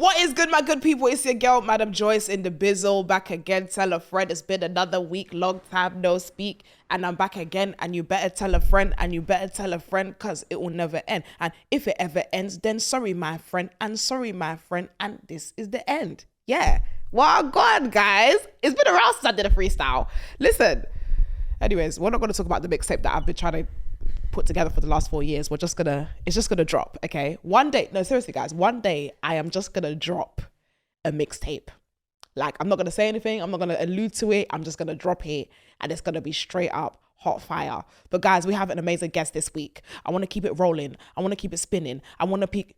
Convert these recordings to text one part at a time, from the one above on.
What is good, my good people? It's your girl, Madam Joyce, in the bizzle, back again. Tell a friend. It's been another week, long time no speak, and I'm back again. And you better tell a friend, and you better tell a friend, because it will never end. And if it ever ends, then sorry, my friend, and sorry, my friend, and this is the end. Yeah. Well, God, guys, it's been around since I did a freestyle. Listen. Anyways, we're not going to talk about the mixtape that I've been trying to put together for the last 4 years. It's just gonna drop, okay? One day, no, seriously, guys, one day I am just gonna drop a mixtape. Like, I'm not gonna say anything, I'm not gonna allude to it, I'm just gonna drop it, and it's gonna be straight up hot fire. But guys, we have an amazing guest this week. I want to keep it rolling, I want to keep it spinning, I want to keep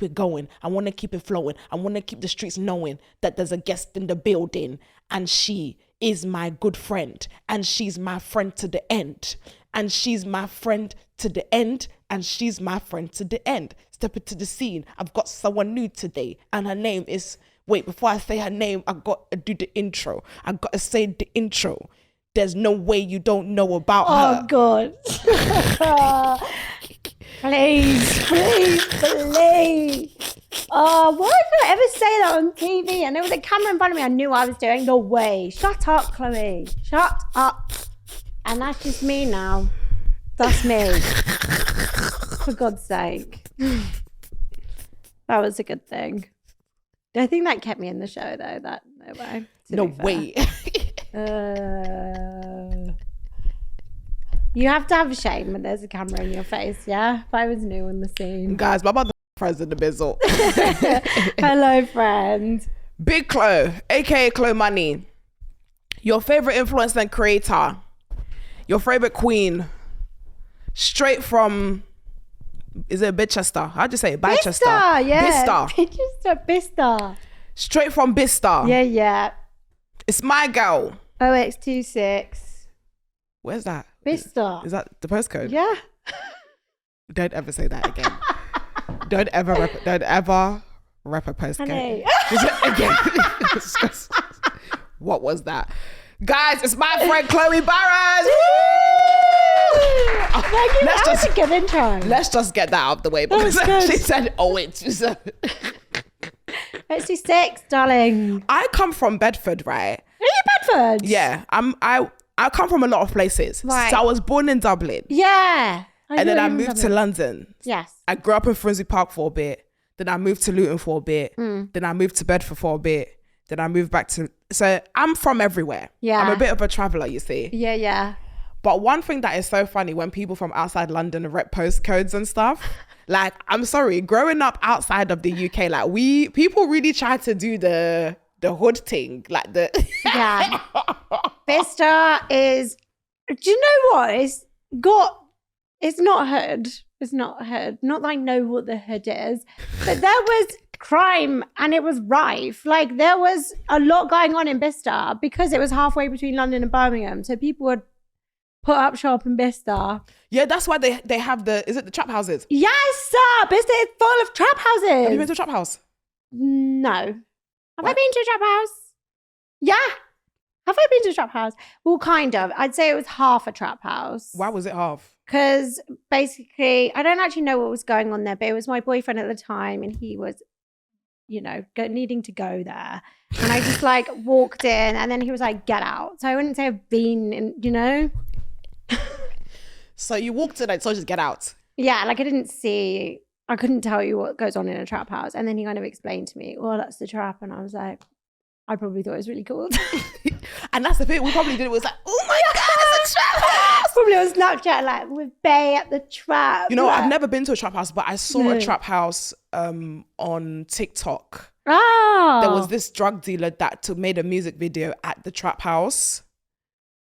it going, I want to keep it flowing, I want to keep the streets knowing that there's a guest in the building, and she is my good friend, and she's my friend to the end. And she's my friend to the end, and she's my friend to the end. Step into the scene. I've got someone new today, and her name is, wait, before I say her name, I got to do the intro. I got to say the intro. There's no way you don't know about her. Oh, God. Please. Oh, why did I ever say that on TV? And there was a camera in front of me. I knew what I was doing. No way. Shut up, Chloe. Shut up. And that's just me now. That's me. For God's sake. That was a good thing. I think that kept me in the show, though. That no way. No way. You have to have shame when there's a camera in your face, yeah? If I was new in the scene. Guys, my mother friends in the bizzle. Hello, friend. Big Chloe, aka Chloe Money. Your favorite influencer and creator. Your favorite queen, straight from, is it Bicester? How'd you say it? Bicester. Yeah. Bicester. Straight from Bicester. Yeah. It's my girl. OX26. Where's that? Bicester. Is that the postcode? Yeah. Don't ever say that again. Don't ever rep a postcode. Again. What was that? Guys, it's my friend Chloe Burrows. That's a good intro. Let's just get that out of the way because she said, Let's do 6, darling. I come from Bedford, right? Are you Bedford? Yeah, I come from a lot of places. Right. So I was born in Dublin. Yeah. And then I moved to London. Yes. I grew up in Finsbury Park for a bit. Then I moved to Luton for a bit. Then I moved to Bedford for a bit. Then I moved back to... So I'm from everywhere. Yeah. I'm a bit of a traveller, you see. Yeah. But one thing that is so funny when people from outside London rep postcodes and stuff, like, I'm sorry, growing up outside of the UK, like, people really try to do the hood thing. Like the... Yeah. Bicester is... Do you know what? It's not hood. It's not hood. Not that I know what the hood is, but there was crime and it was rife. Like, there was a lot going on in Bicester because it was halfway between London and Birmingham. So people would put up shop in Bicester. Yeah, that's why they have is it the trap houses? Yes, sir. Bicester is full of trap houses. Have you been to a trap house? No. Have I been to a trap house? Yeah. Have I been to a trap house? Well, kind of. I'd say it was half a trap house. Why was it half? Because basically, I don't actually know what was going on there, but it was my boyfriend at the time and he was, needing to go there. And I just walked in and then he was like, get out. So I wouldn't say I've been in, So you walked in and so just get out. Yeah, I couldn't tell you what goes on in a trap house. And then he kind of explained to me, well, that's the trap. And I was like, I probably thought it was really cool. And that's the thing, we probably did it was like, oh my God, it's a trap house. Probably on Snapchat, with Bay at the trap. I've never been to a trap house, but I saw a trap house on TikTok. Oh. There was this drug dealer that made a music video at the trap house.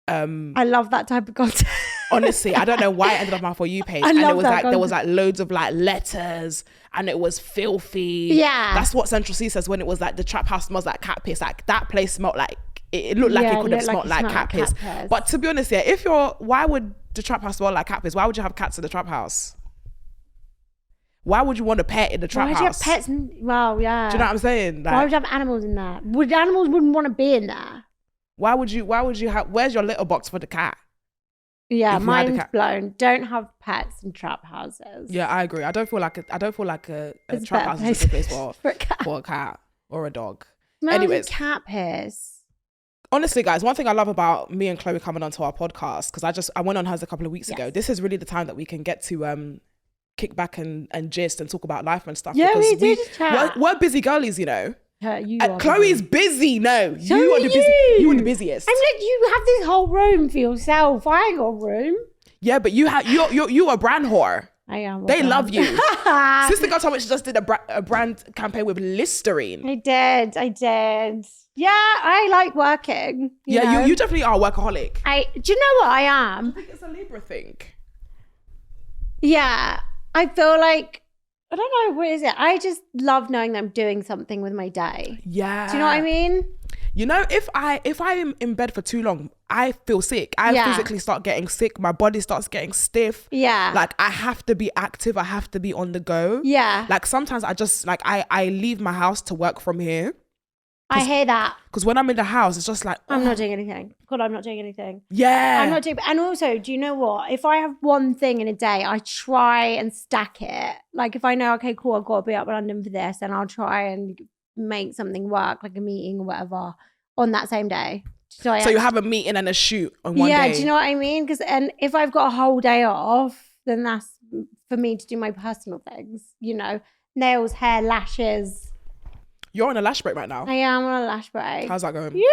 I love that type of content. Honestly, I don't know why it ended up on my For You page. And it was there was loads of letters and it was filthy. Yeah. That's what Central C says when it was the trap house smells like cat piss. Like, that place smelled like, it looked like it could have smelled like cat piss. But to be honest, why would the trap house smell like cat piss? Why would you have cats in the trap house? Why would you want a pet in the trap house? Why would you have pets? Well, yeah. Do you know what I'm saying? Why would you have animals in there? Animals wouldn't want to be in there. Why would you have, where's your litter box for the cat? Yeah, If you had a mind's cat. blown. Don't have pets in trap houses. Yeah, I agree. I don't feel like a It's a trap better house is a good place for a cat. for a cat or a dog. Smells Anyways. like cat piss. Honestly, guys, one thing I love about me and Chloe coming onto our podcast, because I went on hers a couple of weeks ago. This is really the time that we can get to kick back and gist and talk about life and stuff. Yeah, because we did chat. we're busy girlies, you know. You are Chloe's busy. No, So you are the are busy. you. You are the busiest. I'm like, you have this whole room for yourself. I ain't got a room. Yeah, but you a brand whore. I am. They love you. Sister girl told me she just did a brand campaign with Listerine. I did. Yeah, I like working. You know? You definitely are a workaholic. Do you know what I am? I think it's a Libra thing. Yeah, I feel like, I don't know, what is it? I just love knowing that I'm doing something with my day. Yeah. Do you know what I mean? You know, if I'm in bed for too long, I feel sick. I physically start getting sick. My body starts getting stiff. Yeah. Like, I have to be active. I have to be on the go. Yeah. Like, sometimes I just, like, I leave my house to work from here. I hear that. Because when I'm in the house, it's just like, I'm not doing anything. God, I'm not doing anything. Yeah. I'm not doing, and also, do you know what? If I have one thing in a day, I try and stack it. Like, if I know, okay, cool, I've got to be up in London for this, then I'll try and make something work, like a meeting or whatever, on that same day. So you have a meeting and a shoot on one day. Yeah, do you know what I mean? And if I've got a whole day off, then that's for me to do my personal things, you know, nails, hair, lashes. You're on a lash break right now. I am on a lash break. How's that going? Yeah,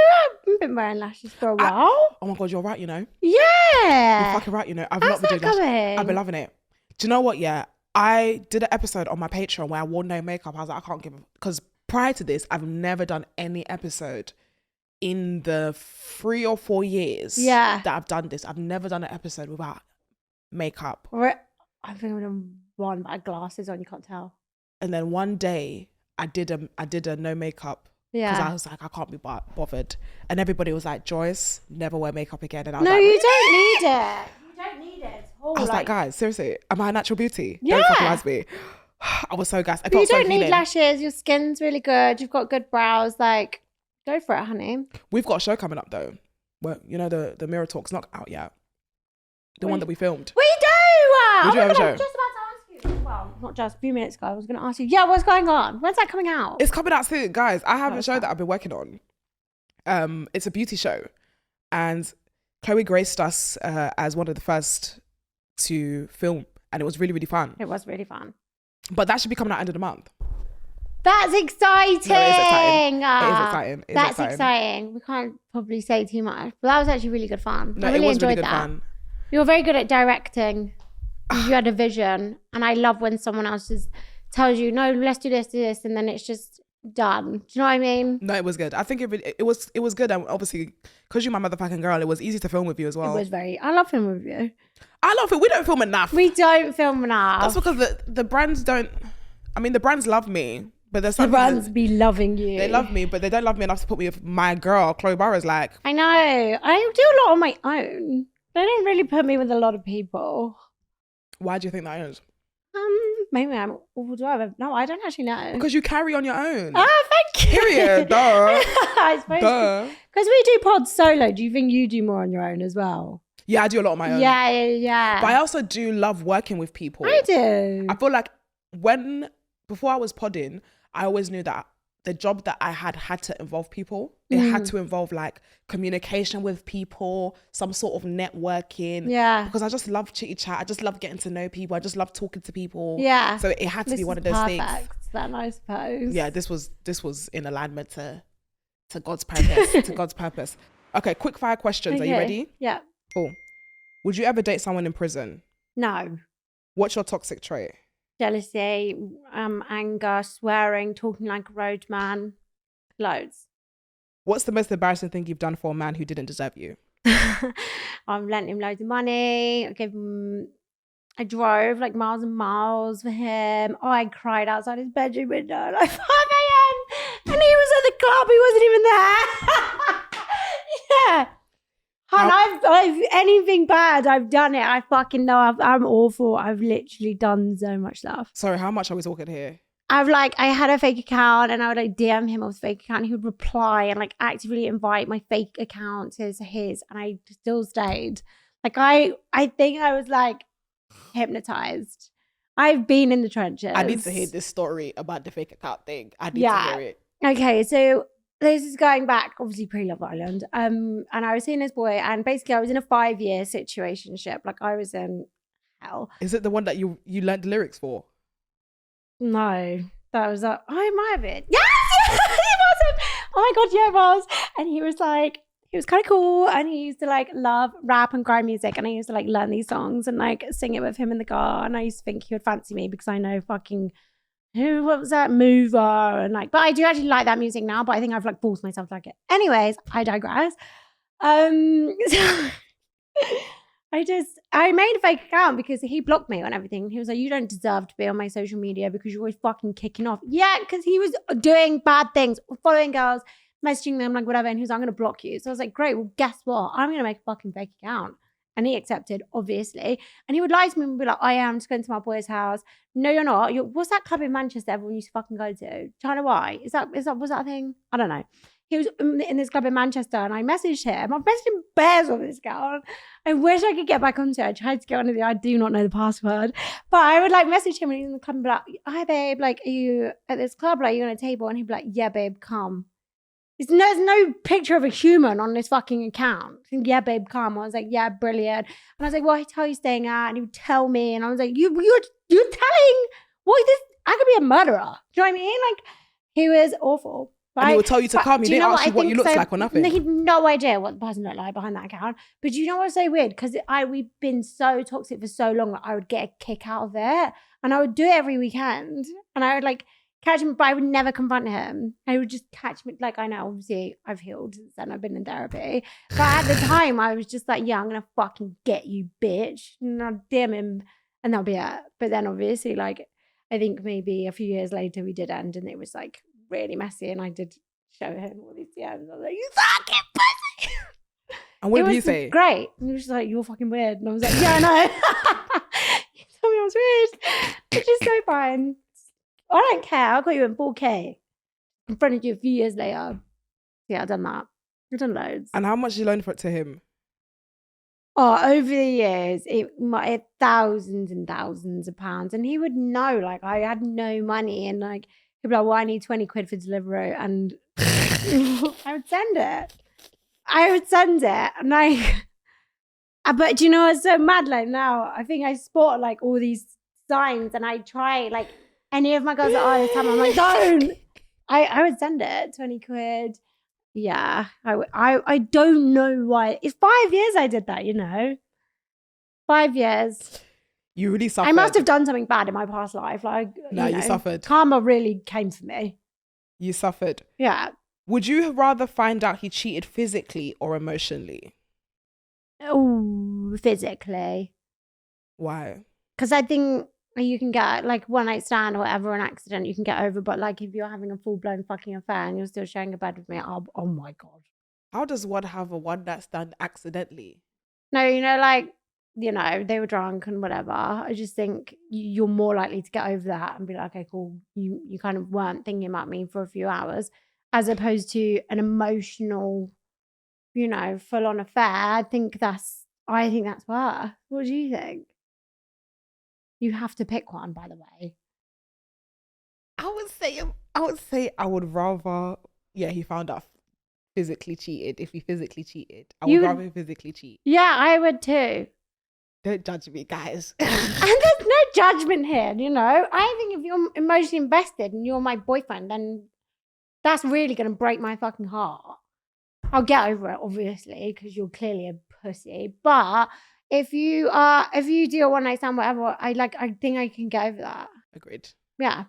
I've been wearing lashes for a while. Oh my God, you're right, you know. Yeah. You're fucking right, you know. I've How's not been that doing going? lashes. I've been loving it. Do you know what? Yeah, I did an episode on my Patreon where I wore no makeup. I was like, I can't give a... Because prior to this, I've never done any episode in the 3 or 4 years that I've done this. I've never done an episode without makeup. I think I've done one, but I had glasses on, you can't tell. And then one day, I did a no makeup. Yeah. Because I was like, I can't be bothered. And everybody was like, Joyce, never wear makeup again. And I was no, like, you don't need it. You don't need it. I was like, guys, seriously, am I a natural beauty? Yeah. Don't fucking lie to me. I was so gassed. I But you felt so don't need healing. lashes. Your skin's really good. You've got good brows. Like, go for it, honey. We've got a show coming up though. Well, you know, the Mirror Talk's not out yet. The one that we filmed. We do! We do have a show. I was just about to ask you. Well, not just a few minutes ago. I was going to ask you, what's going on? When's that coming out? It's coming out soon, guys. I have a show that I've been working on. It's a beauty show. And Chloe graced us as one of the first to film. And it was really, really fun. It was really fun. But that should be coming out end of the month. That's exciting. No, it is exciting. It is exciting. That's exciting. We can't probably say too much. But that was actually really good fun. No, I really it was enjoyed really good that. fun. You're very good at directing. You had a vision. And I love when someone else just tells you, no, let's do this. And then it's just done. Do you know what I mean? No, it was good. I think it was good. And obviously, because you're my motherfucking girl, it was easy to film with you as well. It was I love filming with you. I love it. We don't film enough. We don't film enough. That's because the brands don't... I mean, the brands love me. But there's the some brands be loving you. They love me, but they don't love me enough to put me with my girl, Chloe Burrows. Like, I know. I do a lot on my own. They don't really put me with a lot of people. Why do you think that is? Maybe I'm overdrive. No, I don't actually know. Because you carry on your own. Oh, thank you. Period. Duh. I suppose. Duh. Because we do pods solo. Do you think you do more on your own as well? Yeah, I do a lot on my own. Yeah. But I also do love working with people. I do. I feel like before I was podding, I always knew that the job that I had to involve people. It had to involve like communication with people, some sort of networking. Yeah. Because I just love chitty chat. I just love getting to know people. I just love talking to people. Yeah. So it had to be one of those perfect, things. then I suppose. Yeah, this was in alignment to God's purpose. To God's purpose. Okay, quick fire questions. Okay. Are you ready? Yeah. Cool. Would you ever date someone in prison? No. What's your toxic trait? Jealousy, anger, swearing, talking like a roadman. Loads. What's the most embarrassing thing you've done for a man who didn't deserve you? I've lent him loads of money. I drove like miles and miles for him. Oh, I cried outside his bedroom window at like 5 a.m. And he was at the club. He wasn't even there. Yeah. And I've anything bad, I've done it. I fucking know I'm awful. I've literally done so much stuff. Sorry, how much are we talking here? I had a fake account and I would like DM him off the fake account and he would reply and like actively invite my fake account to his and I still stayed. Like I think I was like hypnotized. I've been in the trenches. I need to hear this story about the fake account thing. I need to hear it. Okay, so this is going back, obviously pre-Love Island. And I was seeing this boy, and basically I was in a 5-year situationship. Like I was in hell. Is it the one that you learned the lyrics for? No, that was oh, it might have been. Yes, it wasn't. Oh my god, yeah, it was. And he was like, he was kind of cool, and he used to like love rap and grime music, and I used to like learn these songs and like sing it with him in the car. And I used to think he would fancy me because I know fucking what was that Mover and like, but I do actually like that music now. But I think I've like forced myself to like it. Anyways, I digress. So I made a fake account because he blocked me on everything. He was like, you don't deserve to be on my social media because you're always fucking kicking off. Yeah, because he was doing bad things, following girls, messaging them, like whatever. And he was like, I'm going to block you. So I was like, great. Well, guess what? I'm going to make a fucking fake account. And he accepted, obviously. And he would lie to me and be like, I am just going to my boy's house. No, you're not. What's that club in Manchester everyone used to fucking go to? China White? Was that a thing? I don't know. He was in this club in Manchester, and I messaged him. I've messaged him bears on this account. I wish I could get back onto it. I tried to get onto I do not know the password. But I would like message him when he's in the club and be like, hi babe, like, are you at this club? Like, are you on a table? And he'd be like, yeah, babe, come. There's no picture of a human on this fucking account. Yeah, babe, come. I was like, yeah, brilliant. And I was like, what hotel are you staying at? And he would tell me. And I was like, you're telling, what, this, I could be a murderer. Do you know what I mean? Like, he was awful. Right? And he would tell you to come. He didn't ask you what you looked like or nothing. He had no idea what the person looked like behind that account. But you know what's so weird? Because we've been so toxic for so long that I would get a kick out of it. And I would do it every weekend. And I would like catch him, but I would never confront him. I would just catch him. Like, I know, obviously, I've healed since then. I've been in therapy. But at the time, I was just like, yeah, I'm going to fucking get you, bitch. And I'd DM him, and that'll be it. But then, obviously, like, I think maybe a few years later, we did end, and it was, like, really messy. And I did show him all these DMs. I was like, you fucking pussy. And what did he say? Great. And he was just like, you're fucking weird. And I was like, yeah, I know. You told me I was weird. Which is so fine. I don't care. I got you in 4K in front of you a few years later. Yeah, I've done that. I've done loads. And how much did you loan for it to him? Oh, over the years, it thousands and thousands of pounds. And he would know, like, I had no money. And, like, he'd be like, well, I need 20 quid for Deliveroo. And I would send it. And, like, but do you know what's so mad? Like, now, I think I spot, like, all these signs. And I try, like, any of my girls that are this time, I'm like, don't. I would send it, 20 quid. Yeah, I don't know why. It's 5 years I did that, you know. 5 years. You really suffered. I must have done something bad in my past life. Like, you suffered. Karma really came for me. You suffered. Yeah. Would you rather find out he cheated physically or emotionally? Oh, physically. Why? Because I think you can get like one night stand or whatever, an accident you can get over. But like if you're having a full blown fucking affair and you're still sharing a bed with me, oh my God. How does one have a one night stand accidentally? No, you know, like, you know, they were drunk and whatever. I just think you're more likely to get over that and be like, okay, cool. You kind of weren't thinking about me for a few hours, as opposed to an emotional, you know, full on affair. I think that's worse. What do you think? You have to pick one, by the way. I would say I would rather, he found out physically cheated. If he physically cheated, I would rather physically cheat. Yeah, I would too. Don't judge me, guys. And there's no judgment here, you know. I think if you're emotionally invested and you're my boyfriend, then that's really going to break my fucking heart. I'll get over it, obviously, because you're clearly a pussy. But if you do a one night stand, whatever, I think I can get over that. Agreed. Yeah.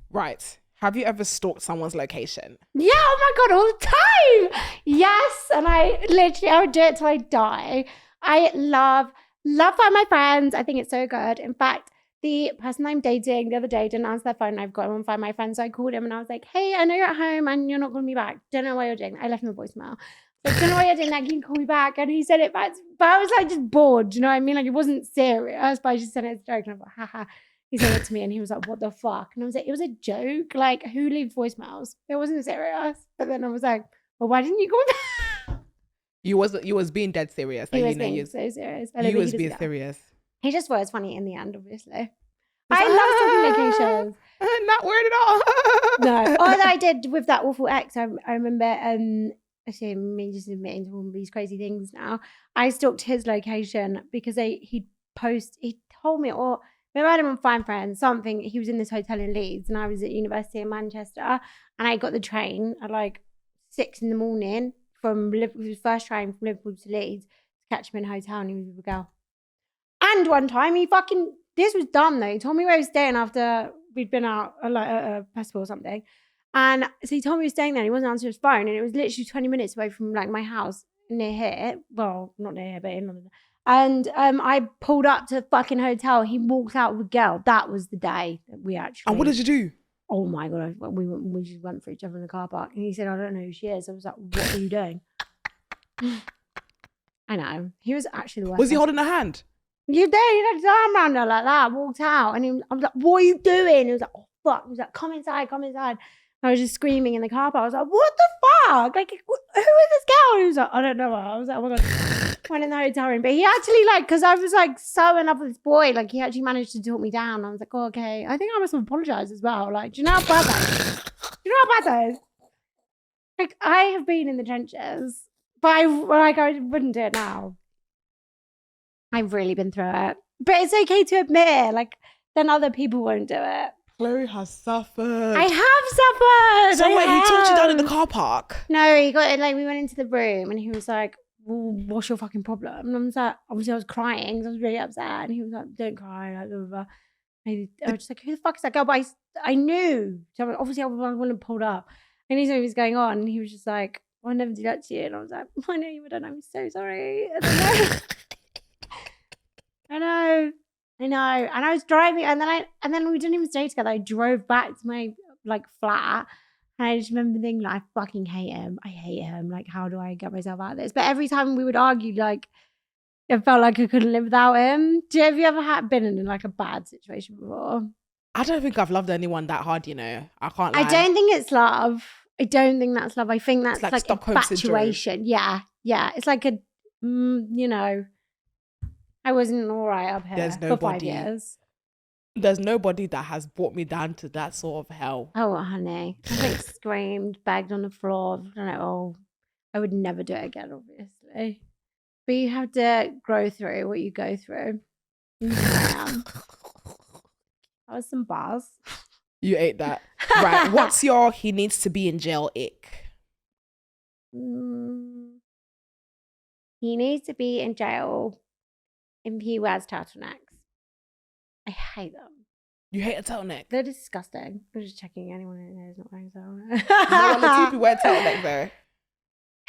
Right. Have you ever stalked someone's location? Yeah, oh my God, all the time. Yes. And I would do it till I die. I love finding my friends. I think it's so good. In fact, the person I'm dating the other day didn't answer their phone. I've got him on Find My Friends. So I called him and I was like, hey, I know you're at home and you're not calling me back. Don't know why you're doing that. I left him a voicemail. Like, don't know why you're doing that. Can you call me back? And he said it back. But I was like just bored. Do you know what I mean? Like it wasn't serious, but I just said it as a joke. And I thought, haha. He said it to me and he was like, what the fuck? And I was like, it was a joke. Like, who leaves voicemails? It wasn't serious. But then I was like, well, why didn't you call me back? You was being dead serious. He Like, was you know, being so serious. I don't you think was he being does that. serious. He just thought it was funny in the end, obviously. I love talking locations. Not weird at all. No. All that I did with that awful ex, I remember, actually, me just admitting to all these crazy things now. I stalked his location because he told me, or we had him on Fine Friends, something. He was in this hotel in Leeds and I was at university in Manchester and I got the train at like 6 a.m. from Liverpool, his first train from Liverpool to Leeds to catch him in a hotel and he was with a girl. And one time this was dumb though. He told me where he was staying after we'd been out like at a festival or something. And so he told me he was staying there and he wasn't answering his phone. And it was literally 20 minutes away from like my house near here. Well, not near here, but in London. And I pulled up to the fucking hotel. He walked out with a girl. That was the day that we actually. And what did you do? Oh my God. We just went for each other in the car park. And he said, I don't know who she is. I was like, what are you doing? I know. He was actually the worst. Was he holding her hand? You did. He had his arm around her like that, walked out. And I was like, what are you doing? He was like, oh, fuck. He was like, come inside, come inside. And I was just screaming in the car park. I was like, what the fuck? Like, who is this girl? And he was like, I don't know her. I was like, oh my God. Went in the hotel room. But he actually, like, because I was, like, so in love with this boy, like, he actually managed to talk me down. I was like, oh, okay. I think I must have apologized as well. Like, do you know how bad that is? Do you know how bad that is? Like, I have been in the trenches, but I wouldn't do it now. I've really been through it. But it's okay to admit it. Like, then other people won't do it. Chloe has suffered. I have suffered. So wait, he talked you down in the car park? No, he got it. Like, we went into the room and he was like, well, what's your fucking problem? And I was like, obviously I was crying because I was really upset. And he was like, don't cry. Like, blah, blah, blah. I was just like, who the fuck is that girl? But I knew. So obviously I wouldn't have pulled up. And he knew what was going on. And he was just like, well, I never do that to you. And I was like, I know you wouldn't. I'm so sorry. I know. And I was driving, and then we didn't even stay together. I drove back to my like flat, and I just remember thinking, like, I fucking hate him. I hate him. Like, how do I get myself out of this? But every time we would argue, like, it felt like I couldn't live without him. Have you ever been in like a bad situation before? I don't think I've loved anyone that hard. You know, I can't lie. I don't think it's love. I don't think that's love. I think that's like Stockholm infatuation. Syndrome. Yeah. It's like a, you know. I wasn't all right up here for 5 years. There's nobody that has brought me down to that sort of hell. Oh, honey. I like screamed, begged on the floor. I don't know. I would never do it again, obviously. But you have to grow through what you go through. That was some bars. You ate that. Right. What's your he needs to be in jail ick? He needs to be in jail if he wears turtlenecks. I hate them. You hate a turtleneck? They're disgusting. I'm just checking anyone in there is not wearing a turtleneck. No one the people wear turtleneck though.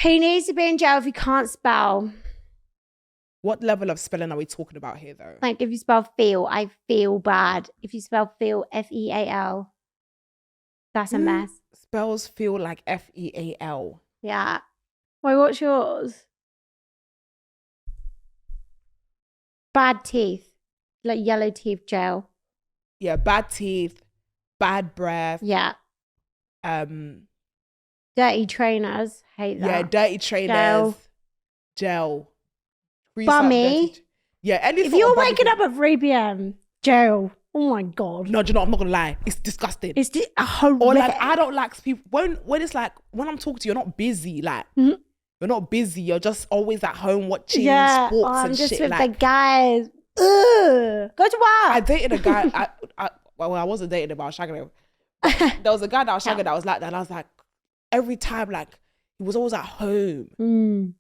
He needs to be in jail if he can't spell. What level of spelling are we talking about here though? Like if you spell feel, I feel bad. If you spell feel, F-E-A-L, that's a mess. Spells feel like F-E-A-L. Yeah. Wait, what's yours? Bad teeth. Like yellow teeth, jail. Yeah, bad teeth, bad breath. Yeah. Dirty trainers. Hate that. Yeah, dirty trainers. Gel. Bummy. Yeah, anything. If you're waking up at 3 p.m, jail. Oh my God. No, do you know, I'm not gonna lie. It's disgusting. It's horrific. Or like, I don't like people when it's like when I'm talking to you, you're not busy. Like you're not busy. You're just always at home watching sports I'm and just shit. With like the guys. Ugh. Go to work. I dated a guy. I wasn't dating him. I was shagging him. There was a guy that I was shagging that was like that, and I was like, every time, like he was always at home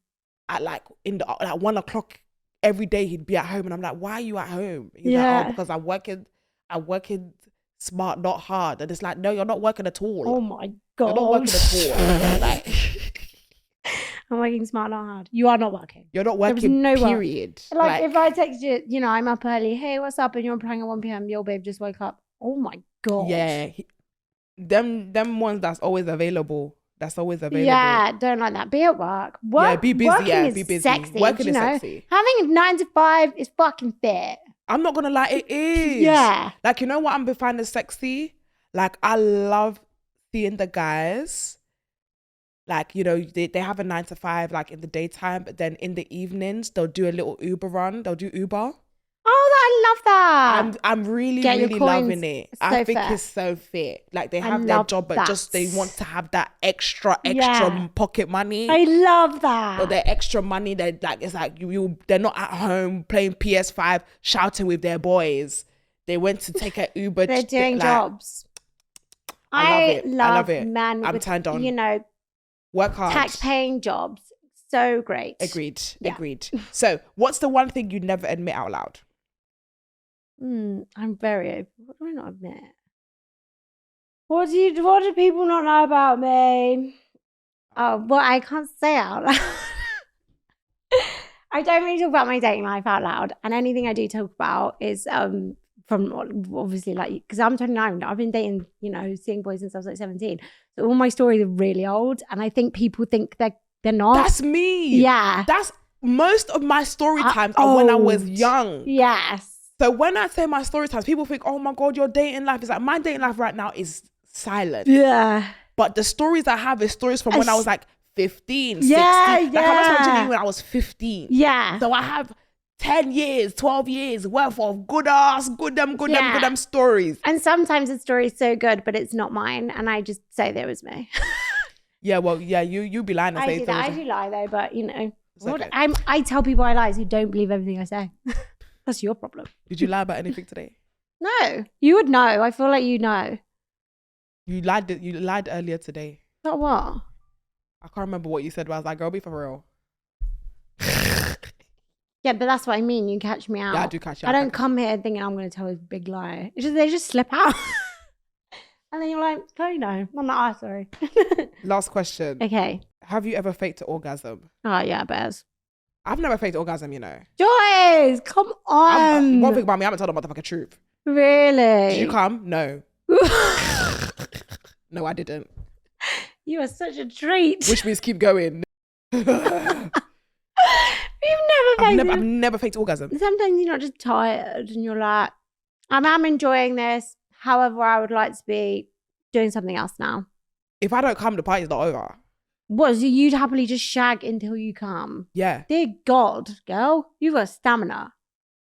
at like in the like 1 o'clock every day. He'd be at home, and I'm like, why are you at home? He's like, oh, because I'm working smart, not hard. And it's like, no, you're not working at all. Oh my God. You're not working at all. Like, I'm working smart, not hard. You are not working. You're not working, no period. Like if I text you, you know, I'm up early. Hey, what's up? And you're playing at 1 p.m. Yo, babe, just woke up. Oh my God. Yeah. Them ones that's always available. That's always available. Yeah, don't like that. Be at work. Yeah, be busy. Working Be busy. Sexy, Working is know? sexy. Having a 9 to 5 is fucking fit. I'm not gonna lie, it is. Yeah. Like, you know what I'm finding sexy? Like, I love seeing the guys Like, you know, they have a 9 to 5 like in the daytime, but then in the evenings they'll do a little Uber run. They'll do Uber. Oh, I love that. I'm really, Get your really coins. loving it. It's I so think fair. it's so fair. Like they I have their love job, but that. just they want to have that extra Yeah. pocket money. I love that. Or their extra money. They're like, it's like they're not at home playing PS5, shouting with their boys. They went to take an Uber. They're doing like, jobs. I love it. Men I'm with, turned on. you know, work hard. tax-paying jobs. So great. Agreed. Yeah. Agreed. So, what's the one thing you never admit out loud? I'm very open. What do I not admit? What do people not know about me? Oh, well, I can't say out loud. I don't really talk about my dating life out loud, and anything I do talk about is from obviously like because I'm 29. I've been dating, you know, seeing boys since I was like 17. So all my stories are really old, and I think people think they're not. That's me. Yeah. That's most of my story times are when I was old. young. Yes. So when I say my story times, people think, oh my God, your dating life is like, my dating life right now is silent. Yeah. But the stories I have is stories from when I was like 15, 16. Yeah, Like I was yeah. watching you when I was 15. Yeah. So I have 10 years, 12 years worth of good them stories. And sometimes the story is so good, but it's not mine. And I just say that it was me. Yeah, well, yeah, you be lying and I say do that. I do lie though, but you know, okay. I tell people I lie who don't believe everything I say. That's your problem. Did you lie about anything today? No, you would know. I feel like you know. You lied earlier today. Not what? I can't remember what you said, but I was like, girl, be for real. Yeah, but that's what I mean. You catch me out. Yeah, I do catch you I out. don't come here thinking I'm going to tell a big lie. They just slip out. And then you're like, oh, no, I'm not. Sorry. Last question. Okay. Have you ever faked an orgasm? Oh, yeah, Bez. I've never faked an orgasm, you know. Joyce, come on. One thing about me, I haven't told the motherfucking truth. Really? Did you come? No. No, I didn't. You are such a treat. Which means keep going. You've never faked I've never faked orgasm. Sometimes you're not just tired and you're like, I'm enjoying this. However, I would like to be doing something else now. If I don't come, the party's not over. What, so you'd happily just shag until you come? Yeah. Dear God, girl, you've got stamina.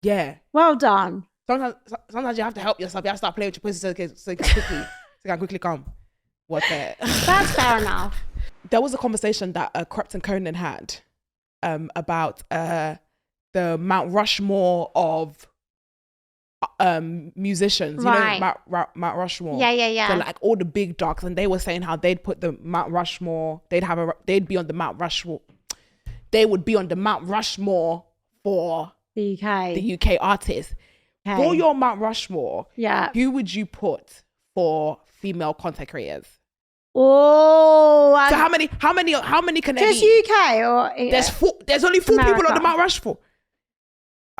Yeah. Well done. Sometimes you have to help yourself. You have to start playing with your pussy so you can quickly come. What the? That's fair enough. There was a conversation that Krypton Conan had about the Mount Rushmore of musicians. Right. You know, Mount Rushmore. Yeah. So like all the big dogs, and they were saying how they'd put the Mount Rushmore. They'd be on the Mount Rushmore. They would be on the Mount Rushmore for the UK. The UK artists. Okay. For your Mount Rushmore, yeah, who would you put for female content creators? Oh, so how many can there just be? UK or There's only 4 America. people on the Mount Rushmore.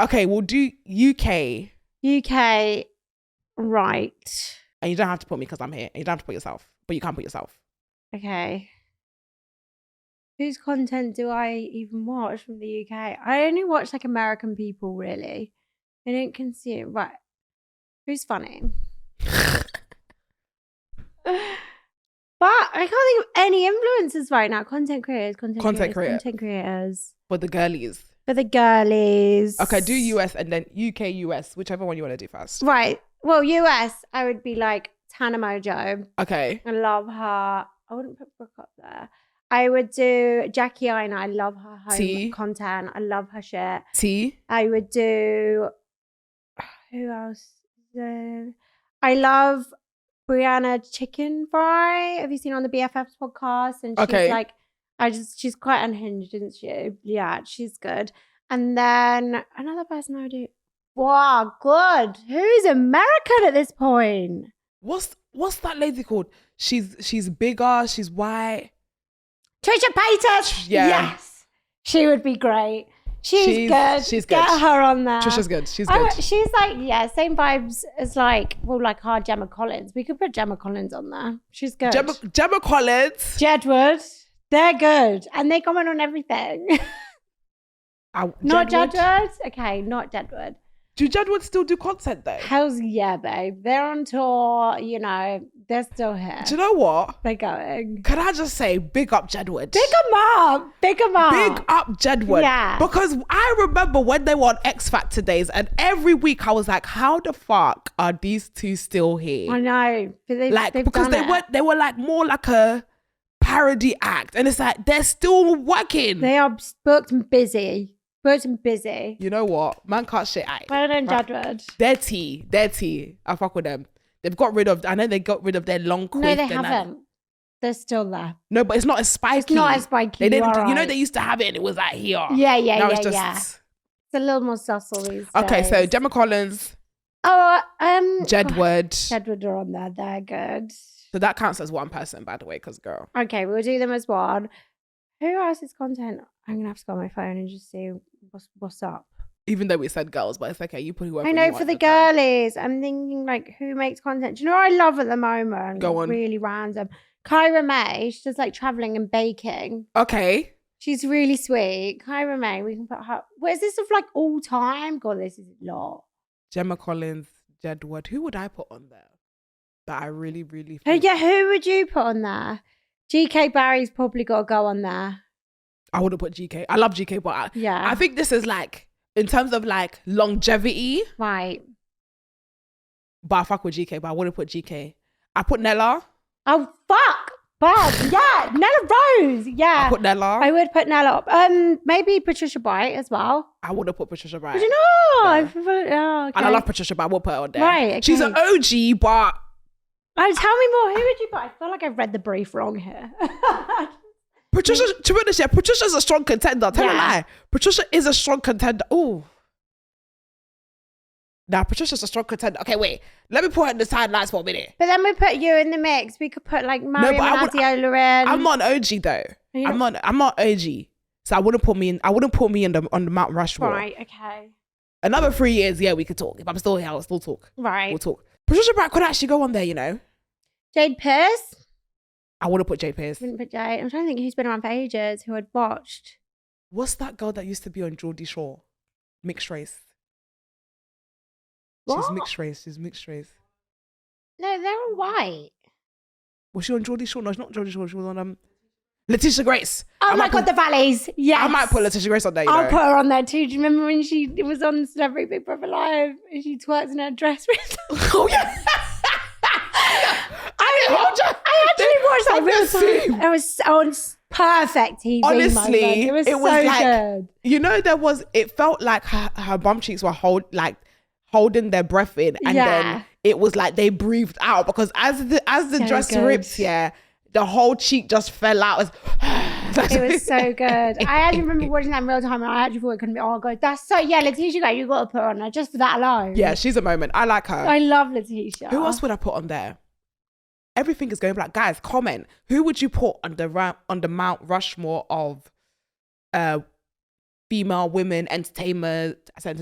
Okay, we'll do UK. UK, right? And you don't have to put me because I'm here. And you don't have to put yourself, but you can put yourself. Okay. Whose content do I even watch from the UK? I only watch like American people, really. I don't consume. Right. Who's funny? But I can't think of any influencers right now. Content creators. For the girlies. For the girlies. Okay, do US and then UK, US, whichever one you want to do first. Right. Well, US, I would be like Tana Mojo. Okay. I love her. I wouldn't put Brooke up there. I would do Jackie Aina. I love her home content. I love her shit. I would do... Who else? I love Brianna Chicken Fry. Have you seen her on the BFFs podcast? And she's like, she's quite unhinged, isn't she? Yeah, she's good. And then another person I would do. Wow, good. Who's American at this point? What's that lady called? She's bigger. She's white. Trisha Paytas. Yeah. Yes, she would be great. She's good. She's good. Get her on there. Trisha's good. She's good. She's like, same vibes as like our Gemma Collins. We could put Gemma Collins on there. She's good. Gemma Collins. Jedward. They're good. And they comment on everything. Not Jedward? Okay, not Jedward. Do Jedward still do content though? Hell's yeah, babe. They're on tour, you know, they're still here. Do you know what? They're going. Can I just say, big up Jedward. Big them up. Big them up. Big up Jedward. Yeah. Because I remember when they were on X Factor days, and every week I was like, how the fuck are these two still here? I know. But they've because done they were like more like a parody act. And it's like, they're still working. They are booked and busy. Booked and busy. You know what? Man can't shit. Well done, Jedward. They're tea. I fuck with them. They've got rid of, I know they got rid of their long quiff. No, they haven't. They're still there. No, but it's not as spiky. It's not as spiky. They didn't, right. You know, they used to have it and it was like here. Yeah. It's It's a little more subtle these days. Okay, so Gemma Collins. Oh, Jedward. Jedward are on there. They're good. So that counts as one person, by the way, because girl. Okay, we'll do them as one. Who else's content? I'm going to have to go on my phone and just see what's up. Even though we said girls, but it's okay. You put whoever I know you for want the girlies. I'm thinking like who makes content. Do you know what I love at the moment? Go on. Really random. Kyra May. She does like traveling and baking. Okay. She's really sweet. Kyra May. We can put her. What is this of like all time? God, this is a lot. Gemma Collins, Jedward. Who would I put on there? That I really, really. Oh yeah, who would you put on there? GK Barry's probably got to go on there. I wouldn't put GK. I love GK, but I think this is like in terms of like longevity. Right. But I fuck with GK, but I wouldn't put GK. I put Nella. Oh fuck. But yeah, Nella Rose. Yeah. I put Nella. I would put Nella. Maybe Patricia Bright as well. I wouldn't put Patricia Bright. Would you know? No. Okay. And I love Patricia, but I will put her on there. Right. Okay. She's an OG, but. Oh, tell me more. Who would you put? I feel like I've read the brief wrong here. Patricia, to be honest, yeah, Patricia's a strong contender. Tell me a Yeah. lie. Patricia is a strong contender. Oh. Nah, Patricia's a strong contender. Okay, wait. Let me put her in the sidelines for a minute. But then we put you in the mix. We could put like Mariam and Adiola in. I'm not an OG though. I'm not OG. So I wouldn't put me in on the Mount Rushmore. Right, okay. Another 3 years, yeah, we could talk. If I'm still here, I'll still talk. Right. We'll talk. Patricia Bright could actually go on there, you know. Jade Pierce? I wouldn't put Jade Pierce. Wouldn't put Jade. I'm trying to think who's been around for ages, who I'd watched. What's that girl that used to be on Geordie Shore? Mixed race. What? She's mixed race. No, they're all white. Was she on Geordie Shore? No, she's not Geordie Shore. She was on Letitia Grace. Oh my God, the Valleys. Yes. I might put Letitia Grace on there, I'll put her on there too. Do you remember when she was on Celebrity Big Brother Live and she twerked in her dress? Oh, yeah. I actually watched that real time. It was on perfect TV. Honestly, it was so like, good. You know, it felt like her bum cheeks were holding their breath in, and then it was like they breathed out, because as the dress ripped, the whole cheek just fell out. It was so good. I actually remember watching that in real time, and I actually thought it couldn't be. Oh God, that's so Letitia, you got to put her on there just for that alone. Yeah, she's a moment. I like her. I love Letitia. Who else would I put on there? Everything is going black. Guys, comment. Who would you put on the Mount Rushmore of female women entertainers? I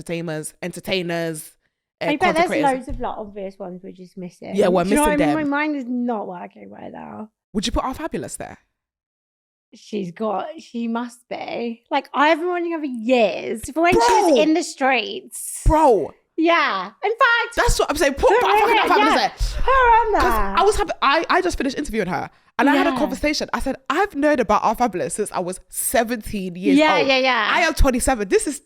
bet there's loads of obvious ones we're just missing. Yeah, we're missing them. My mind is not working right now. Would you put Our Fabulous there? She must be. Like, I have been wanting her for years. For when she was in the streets. Bro. Yeah. In fact. That's what I'm saying. Put Our Fabulous there. Her on there. I was happy. I just finished interviewing her. And I had a conversation. I said, I've known about Our Fabulous since I was 17 years old. Yeah. I am 27. This is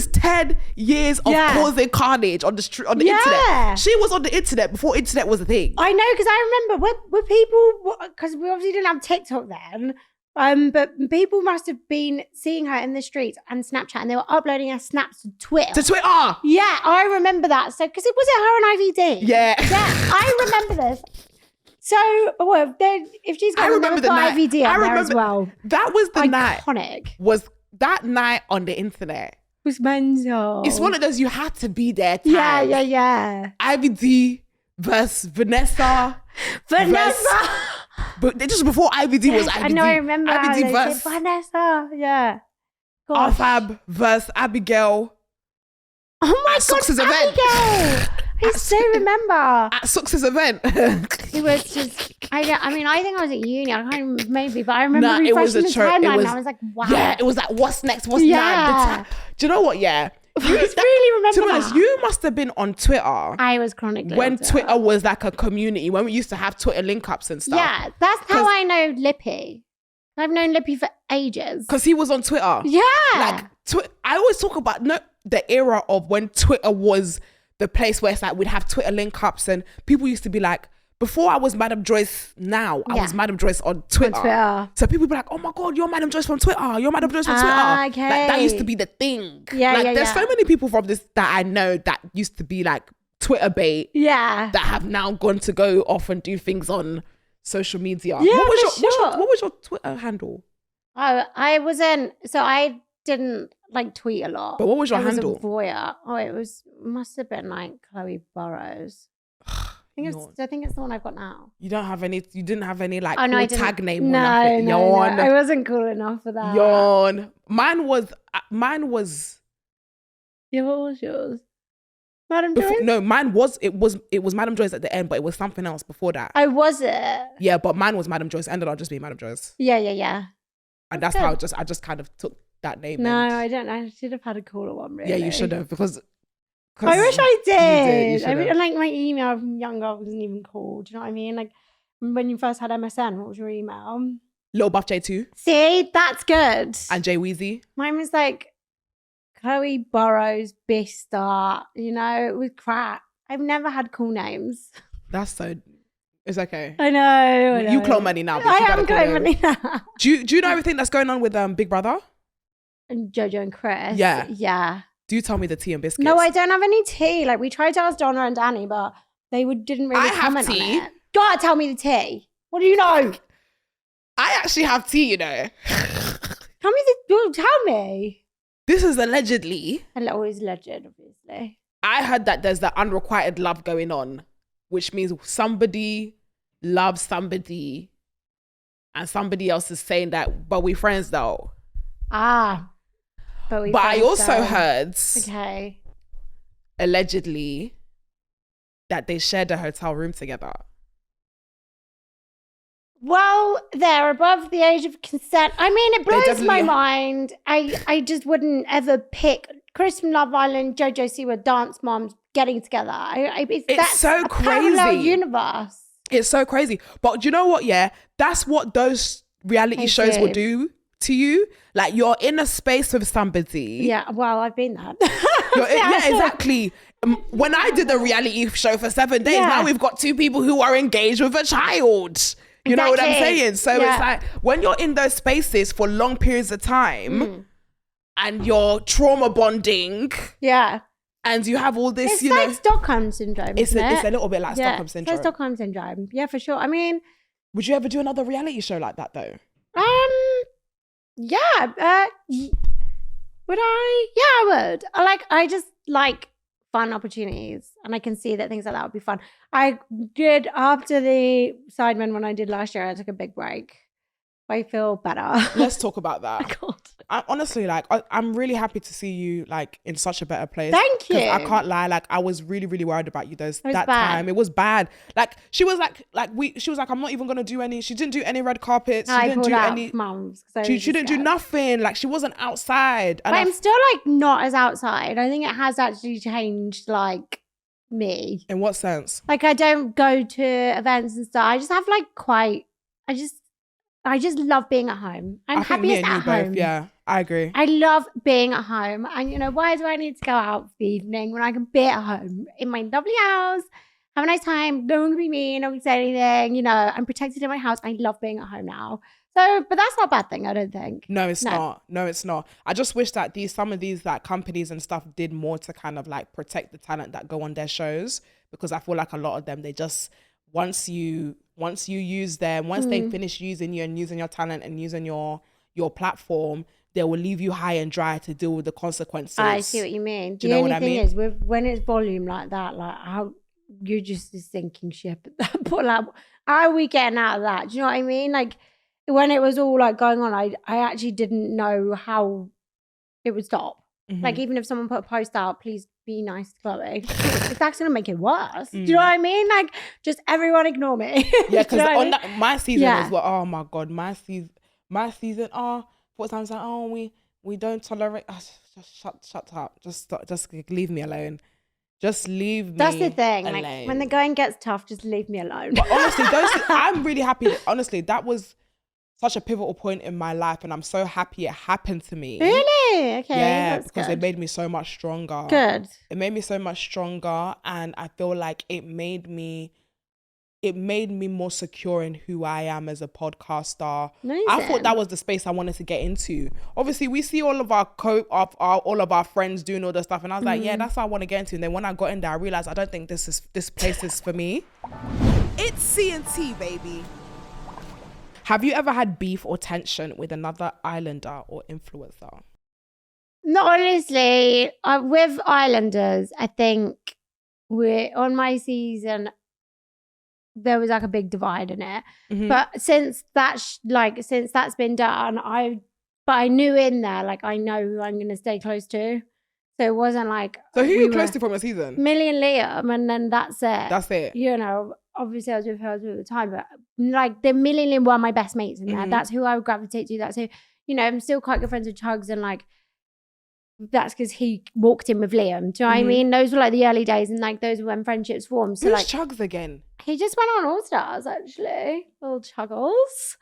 10 years of causing carnage on the internet. She was on the internet before internet was a thing. I know, because I remember when people, because we obviously didn't have TikTok then, but people must have been seeing her in the streets and Snapchat, and they were uploading her snaps to Twitter. Yeah, I remember that. So, because it was her on IVD. Yeah. I remember this. So, if she's got the IVD up there as well. That was the night. Iconic. Was that night on the internet. It was mental. It's one of those you had to be there. Yeah. IVD versus Vanessa. But just before IVD was IVD. I know, I remember. IVD versus Vanessa. Yeah. Arfab versus Abigail. Oh my God, Abigail. I still remember. At Sux's event. It was just, I think I was at uni. I can't remember, maybe, but I remember refreshing the timeline and I was like, wow. Yeah, it was like, what's next? What's next? Do you know what? Yeah. really remember To be honest, that. you must have been on Twitter I was chronically when on Twitter was like a community, when we used to have Twitter link ups and stuff. Yeah, that's how I know Lippy. I've known Lippy for ages. Because he was on Twitter. Yeah. Like, I always talk about the era of when Twitter was the place where it's like we'd have Twitter link ups and people used to be like, before I was Madam Joyce I was Madam Joyce on Twitter. So people be like, oh my God, you're Madam Joyce from Twitter. You're Madam Joyce from Twitter. Okay. Like, that used to be the thing. Yeah, there's so many people from this that I know that used to be like Twitter bait. Yeah. That have now gone to go off and do things on social media. Yeah, What was your Twitter handle? Oh, I didn't like tweet a lot. But what was your I handle? Was a voyeur. Oh, must have been like Chloe Burrows. I think it's the one I've got now. You didn't have any like cool tag name or no, nothing. No, I wasn't cool enough for that. Yawn. Mine was. Yeah, what was yours? Madam Joyce? Joyce? No, mine was. It was Madam Joyce at the end, but it was something else before that. Oh, was it? Yeah, but mine was Madam Joyce. Ended up just being Madam Joyce. Yeah. And that's how I just kind of took that name. No, I don't. I should have had a cooler one. Really. Yeah, you should have because. I wish I did. You I mean, like my email from younger wasn't even cool. Do you know what I mean? Like when you first had MSN, what was your email? Little Buff J2. See, that's good. And Jay Weezy. Mine was like Chloe Burrows, Bista. You know, it was crap. I've never had cool names. That's so. It's okay. I know. You clone money now. I am clone money now. Do you know everything that's going on with Big Brother? And Jojo and Chris. Yeah. Yeah. Do tell me the tea and biscuits. No, I don't have any tea. Like we tried to ask Donna and Danny, but they didn't really comment on it. Gotta tell me the tea. What do you know? I actually have tea, you know. Tell me. This is allegedly. And always alleged, obviously. I heard that there's that unrequited love going on, which means somebody loves somebody and somebody else is saying that, but we friends though. But I also heard, allegedly, that they shared a hotel room together. Well, they're above the age of consent. I mean, it blows my mind. I just wouldn't ever pick Chris from Love Island, Jojo Siwa, dance moms getting together. It's so crazy. Parallel universe. It's so crazy. But you know what? Yeah, that's what those reality shows will do to you. Like you're in a space with somebody. Yeah, well, I've been that. Yeah, exactly. When I did the reality show for 7 days, now we've got 2 people who are engaged with a child. You know what I'm saying? So it's like when you're in those spaces for long periods of time and you're trauma bonding. Yeah. And you have all this, it's like Stockholm syndrome. It's a little bit like Stockholm syndrome. It's like Stockholm syndrome. Yeah, for sure. I mean, would you ever do another reality show like that though? Yeah. Would I? Yeah, I would. I just like fun opportunities, and I can see that things like that would be fun. I did after the Sidemen when I did last year. I took a big break. I feel better. Let's talk about that. God. Honestly, I'm really happy to see you like in such a better place. Thank you. I can't lie, like I was really, really worried about you that time. It was bad. Like she was like I'm not even gonna do any. She didn't do any red carpets. She didn't do any. Mums. She didn't do nothing. Like she wasn't outside. And I'm still like not as outside. I think it has actually changed like me. In what sense? Like I don't go to events and stuff. I just have like I just love being at home. I'm happiest at home. Both, yeah, I agree. I love being at home. And why do I need to go out for the evening when I can be at home in my lovely house, have a nice time, no one can be mean, no one can say anything, I'm protected in my house. I love being at home now. So, but that's not a bad thing, I don't think. No, it's not. No, it's not. I just wish that some of these like companies and stuff did more to kind of like protect the talent that go on their shows, because I feel like a lot of them, they just, once you use them, once they finish using you and using your talent and using your platform, they will leave you high and dry to deal with the consequences. I see what you mean. Do you know what I mean? The only thing is, when it's volume like that, like how you're just a sinking ship at that point. Like, how are we getting out of that? Do you know what I mean? Like when it was all like going on, I actually didn't know how it would stop. Mm-hmm. Like even if someone put a post out, please be nice to Chloe. That's gonna make it worse. Do you know what I mean? Like just everyone ignore me. Yeah, because on that, my season as well. Oh my God, my season. Oh, for times like, oh, we don't tolerate. Just shut up. Just leave me alone. Just leave me. That's the thing. alone. Like when the going gets tough, just leave me alone. But honestly, I'm really happy. Honestly, that was such a pivotal point in my life, and I'm so happy it happened to me. Really? Okay. Yeah, that's because good. it made me so much stronger. Good. It made me so much stronger, and I feel like it made me more secure in who I am as a podcaster. Amazing. I thought that was the space I wanted to get into. Obviously, we see all of our friends doing all the stuff, and I was like, yeah, that's what I want to get into. And then when I got in there, I realized I don't think this place is for me. It's C&T, baby. Have you ever had beef or tension with another islander or influencer? No, honestly, with Islanders, I think we're on my season. There was like a big divide in it, but since that's been done, I knew in there, like I know who I'm gonna stay close to, so it wasn't like. So who are you close to from a season? Millie and Liam, and then that's it. That's it. You know, obviously I was with her at the time, but like the Millie and Liam were my best mates in there. That's who I would gravitate to. That's who, you know, I'm still quite good friends with Chugs, and like that's because he walked in with Liam. Do you know what I mean? Those were like the early days, and like those were when friendships formed. So Who's like Chugs again? he just went on All Stars actually, little Chuggles.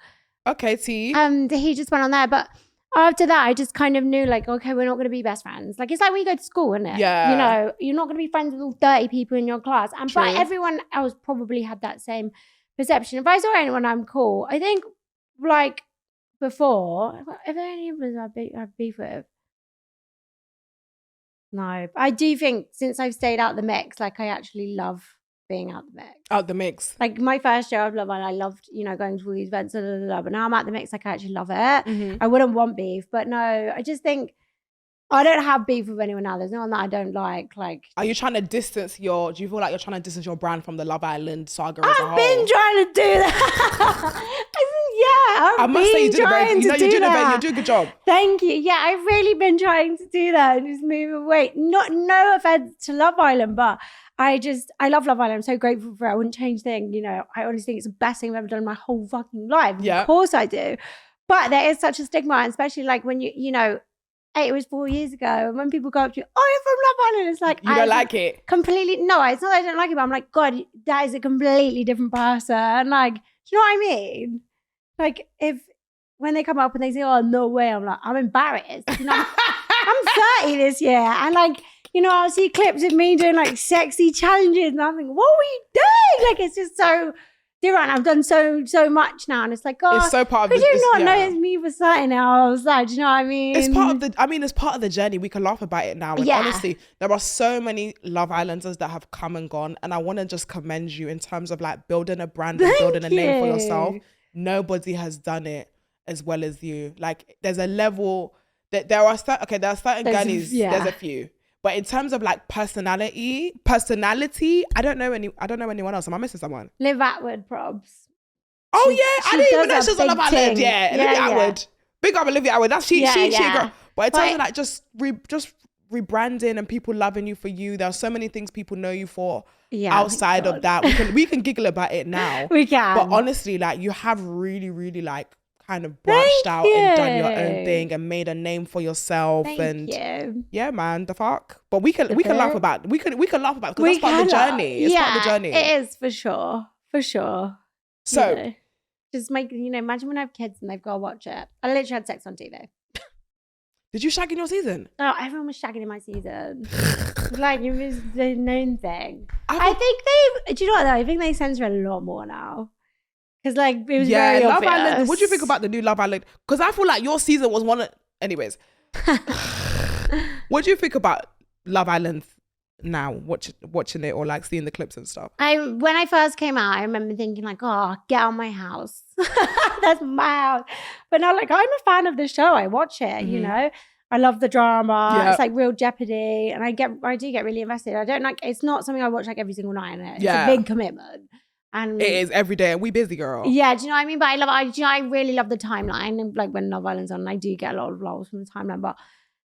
Okay, T. He just went on there, but after that, I just kind of knew like, okay, we're not going to be best friends. Like it's like when you go to school, isn't it? Yeah. You know, you're not going to be friends with all 30 people in your class, and True. but everyone else probably had that same perception. If I saw anyone I'm cool, I think like before, if there any of us I've beef with. No, but I do think since I've stayed out the mix, like I actually love being out the mix. Out the mix. Like my first year of Love Island, I loved, you know, going to all these events, but now I'm at the mix, like I actually love it. I wouldn't want beef, but no, I just think I don't have beef with anyone else. There's no one that I don't like. Like, are you trying to do you feel like you're trying to distance your brand from the Love Island saga as a whole? I've been trying to do that. I must say you did you do a good job. Thank you. Yeah, I've really been trying to do that and just move away. No offense to Love Island, but I love Love Island. I'm so grateful for it. I wouldn't change a thing. You know, I honestly think it's the best thing I've ever done in my whole fucking life. Yeah. Of course I do. But there is such a stigma, and especially like when you know, it was 4 years ago, and when people go up to you, oh, you're from Love Island, it's like, you don't like it? Completely, no, it's not that I don't like it, but I'm like, God, that is a completely different person. Like, do you know what I mean? Like, when they come up and they say, oh, no way, I'm like, I'm embarrassed. You know, I'm 30 this year, and like, you know, I'll see clips of me doing like sexy challenges, and I'm thinking, what were you doing? Like, it's just so different. I've done so much now, and it's like, oh, it's so part of could you not know it's me for starting now? I was like, do you know what I mean? It's part of the journey. We can laugh about it now. And honestly, there are so many Love Islanders that have come and gone, and I want to just commend you in terms of like building a brand and building a name for yourself. Nobody has done it as well as you. Like, there's a level that there are certain Ghanaians. There's a few. But in terms of like personality, I don't know anyone else. Am I missing someone? Liv Atwood, probs. Oh yeah, I didn't even know she was on Love Island. Yeah, Olivia Atwood. Big up Olivia Atwood. That's she girl. But in terms of like just rebranding and people loving you for you, there are so many things people know you for outside of that. We can giggle about it now. We can. But honestly, like you have really, really like kind of branched out and done your own thing and made a name for yourself. Thank you. Yeah, man, the fuck. But we can laugh about we can laugh about because that's part of the journey. It's part of the journey. It is for sure. For sure. So you know, just make imagine when I have kids and they've got to watch it. I literally had sex on TV. Did you shag in your season? No, everyone was shagging in my season. Like, it was the known thing. I think do you know what though? I think they censor a lot more now. Because like, it was very Love obvious. Island. What do you think about the new Love Island? Because I feel like your season was one of... Anyways. What do you think about Love Island now? Watching it or like seeing the clips and stuff? When I first came out, I remember thinking like, oh, get out of my house. That's my house. But now like, I'm a fan of the show. I watch it, you know? I love the drama. Yep. It's like real Jeopardy. And I do get really invested. I don't like, it's not something I watch like every single night. It's a big commitment. And it is every day. We busy, girl. Yeah, do you know what I mean? But I really love the timeline. And like when Love Island's on, I do get a lot of lols from the timeline. But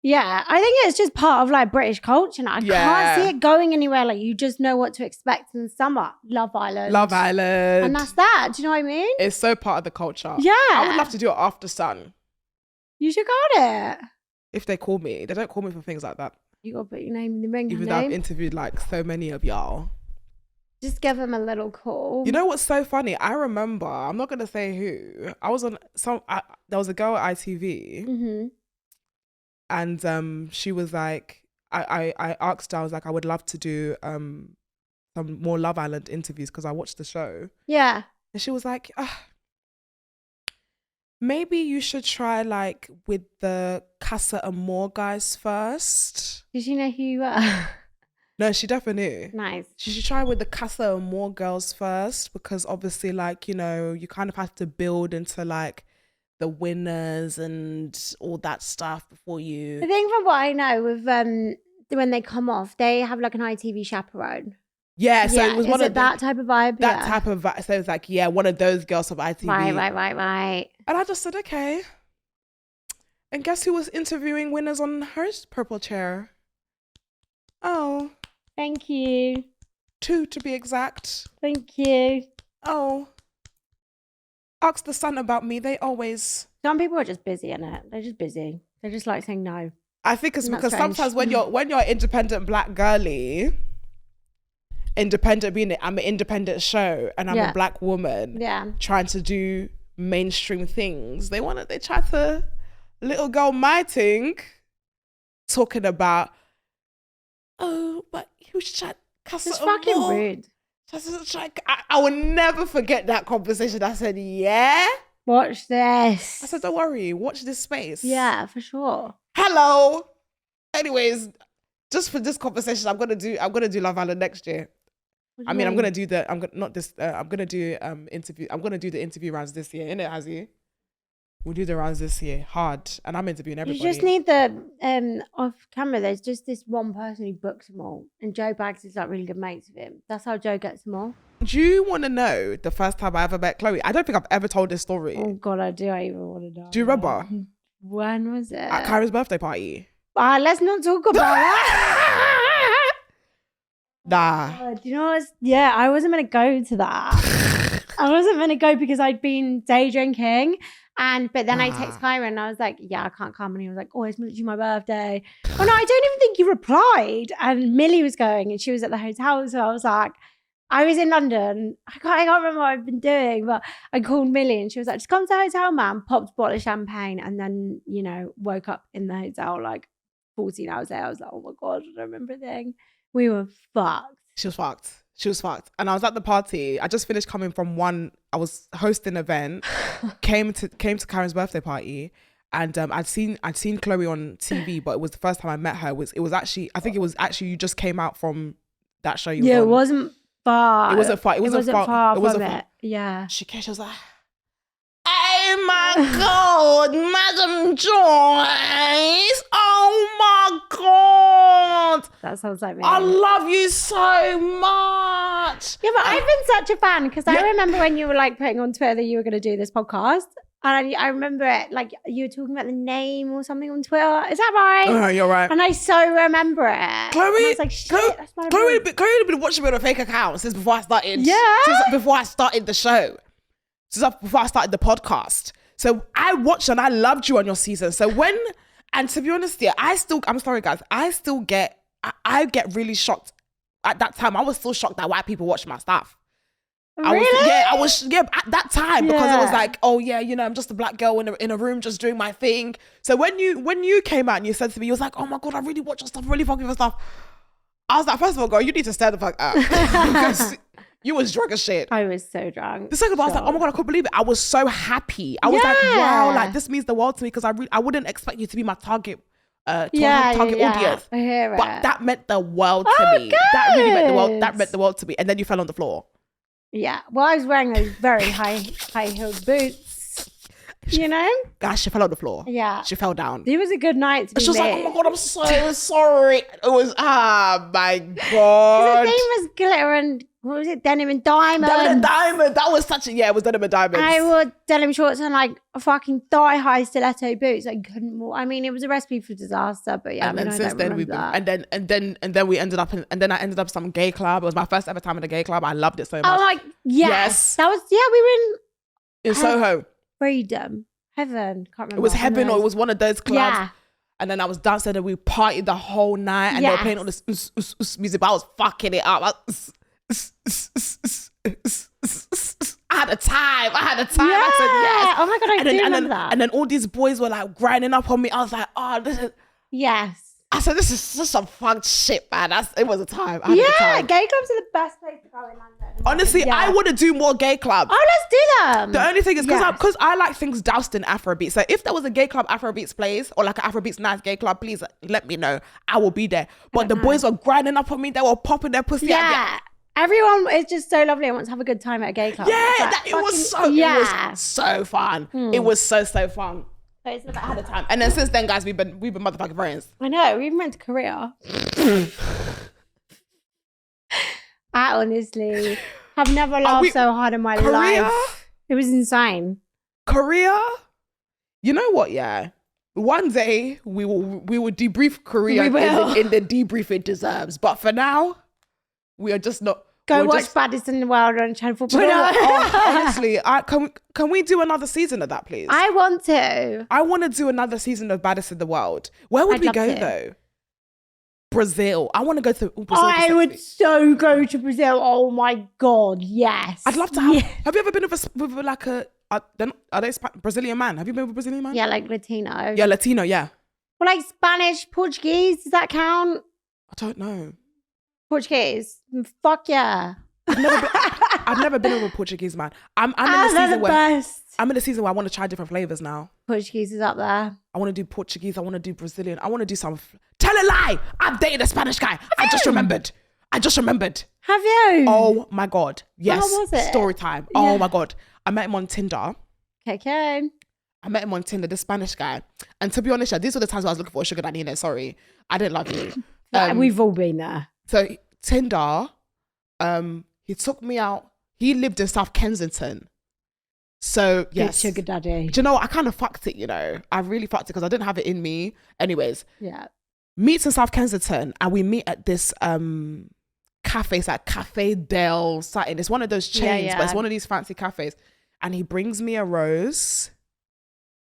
yeah, I think it's just part of like British culture now. I can't see it going anywhere. Like you just know what to expect in the summer. Love Island. And that's that. Do you know what I mean? It's so part of the culture. Yeah. I would love to do it after Sun. You should got it. If they call me, they don't call me for things like that. You got to put your name in the ring, Even though I've honey. interviewed like so many of y'all. Just give them a little call. You know what's so funny? I remember, I'm not going to say who, I was on there was a girl at ITV Mm-hmm. and she was like, I asked her, I was like, I would love to do some more Love Island interviews because I watched the show. Yeah. And she was like, maybe you should try like with the Casa Amor guys first. Did you know who you were? No, she definitely knew. Nice. She should try with the Casa Amor girls first because obviously like, you know, you kind of have to build into like the winners and all that stuff before you... The thing from what I know with when they come off, they have like an ITV chaperone. Yeah, so it was one of that type of vibe. That type of vibe. So it was like, yeah, one of those girls from ITV. Right. And I just said, okay. And guess who was interviewing winners on her purple chair? Oh. Thank you. 2 to be exact. Thank you. Oh. Ask the Sun about me. They always... Some people are just busy, innit? They're just busy. They just like saying no. I think it's because strange. sometimes when you're independent black girly, independent being it, I'm an independent show and I'm a black woman trying to do mainstream things. They try to little girl my thing talking about, oh, but who should try Casa It's fucking Amor? rude. I will never forget that conversation. I said, yeah. Watch this. I said, don't worry, watch this space. Yeah, for sure. Hello. Anyways, just for this conversation, I'm gonna do Love Island next year. I mean, I'm gonna do the interview rounds this year, innit, Hazzy? We'll do the rounds this year, hard, and I'm interviewing everybody. You just need the off camera. There's just this one person who books them all, and Joe Baggs is like really good mates with him. That's how Joe gets them all. Do you want to know the first time I ever met Chloe? I don't think I've ever told this story. Oh God, I do. I even want to know. Do you remember? When was it? At Kyra's birthday party. Let's not talk about that. Nah. Do you know what? Yeah, I wasn't going to go to that. I wasn't going to go because I'd been day drinking. But then I text Kyra and I was like, yeah, I can't come. And he was like, oh, it's literally my birthday. Oh no, I don't even think you replied. And Millie was going and she was at the hotel. So I was like, I was in London. I can't remember what I've been doing, but I called Millie and she was like, just come to the hotel, man. Popped a bottle of champagne and then, you know, woke up in the hotel like 14 hours later. I was like, oh my God, I don't remember a thing. We were fucked. She was fucked. And I was at the party. I just finished coming from I was hosting an event, came to Karen's birthday party, and I'd seen Chloe on TV, but it was the first time I met her. I think it was actually you just came out from that show you were on. It wasn't far. It wasn't far. It wasn't far. It wasn't far. Yeah. She was like, oh my God, Madam Joyce. Oh my God. That sounds like me. I love you so much. Yeah, but I've been such a fan because I remember when you were like putting on Twitter that you were going to do this podcast. And I remember it, like you were talking about the name or something on Twitter. Is that right? You're right. And I so remember it. Chloe, and I was like, shit, that's my Chloe had been watching me on a fake account since before I started. Yeah. Since before I started the show. Before I started the podcast. So I watched and I loved you on your season. So and to be honest, yeah, I'm sorry guys, I get really shocked. At that time, I was still shocked that white people watch my stuff. Really? I was at that time because it was like, oh yeah, you know, I'm just a black girl in a room just doing my thing. So when you came out and you said to me, you was like, oh my God, I really watch your stuff, really fucking your stuff. I was like, first of all, girl, you need to stand the fuck up because you was drunk as shit. I was so drunk. The second one, I was like, oh my God, I couldn't believe it. I was so happy. I was like, wow, like this means the world to me because I wouldn't expect you to be my target. Target audience. I hear it. But that meant the world to me. Good. That really meant the world to me. And then you fell on the floor. Yeah. Well, I was wearing those very high-heeled boots. You know? Gosh, she fell on the floor. Yeah. She fell down. It was a good night to be She was like, lit. oh my God, I'm so sorry. It was, my God. The theme was glitter and, what was it, denim and diamond. Denim and diamond. That was such a, it was denim and diamonds. I wore denim shorts and like fucking thigh-high stiletto boots. I couldn't walk. I mean, it was a recipe for disaster, but yeah, and then since then we've been, and then we ended up and then I ended up some gay club. It was my first ever time in a gay club. I loved it so much. Oh, like, yes. That was, we were in Soho. Freedom. Heaven. Can't remember. It was heaven or it was one of those clubs. Yeah. And then I was downstairs and we partied the whole night and they were playing all this music, but I was fucking it up. I had a time. Yeah. I said yes. Oh my God, I do remember that. And then all these boys were like grinding up on me. I was like, oh, this is... Yes. I said, this is just some fun shit, man. It was a time. I had a good time. Gay clubs are the best place to go in London. Honestly, I want to do more gay clubs. Oh, let's do them. The only thing is because I like things doused in Afrobeats. So if there was a gay club Afrobeats plays or like an Afrobeats nice gay club, please let me know. I will be there. But the boys were grinding up on me. They were popping their pussy out. Yeah. Everyone is just so lovely and wants to have a good time at a gay club. Yeah, it was so fun. It was so fun. I had a time. And then since then, guys, we've been motherfucking friends. I know. We even went to Korea. I honestly have never laughed so hard in my life. It was insane. Korea? You know what? Yeah. One day we will debrief Korea in the debrief it deserves. But for now, we are just not. Go watch Baddest in the World on Channel 4. Honestly, can we do another season of that, please? I want to. I want to do another season of Baddest in the World. Where would we go though? Brazil. I want to go to Brazil. I would so go to Brazil. Oh my God, yes. I'd love to have. Yeah. Have you ever been with like a? Are they Brazilian man? Have you been with a Brazilian man? Yeah, like Latino. Yeah, Latino. Yeah. Well, like Spanish, Portuguese. Does that count? I don't know. Portuguese. Fuck yeah. I've never been with a Portuguese man. I'm in the season where I want to try different flavors now. Portuguese is up there. I want to do Portuguese. I want to do Brazilian. I want to do some. Tell a lie. I've dated a Spanish guy. I just remembered. Have you? Oh my God. Yes. How was it? Story time. Yeah. Oh my God. I met him on Tinder. Okay. I met him on Tinder, this Spanish guy. And to be honest, these were the times I was looking for a sugar daddy. Sorry. I didn't love you. We've all been there. So Tinder, he took me out. He lived in South Kensington. So yes. Good sugar daddy. Do you know what? I kind of fucked it, you know. I really fucked it because I didn't have it in me. Anyways. Yeah. Meets in South Kensington and we meet at this cafe. It's like Cafe Del Satin. It's one of those chains, but it's one of these fancy cafes. And he brings me a rose.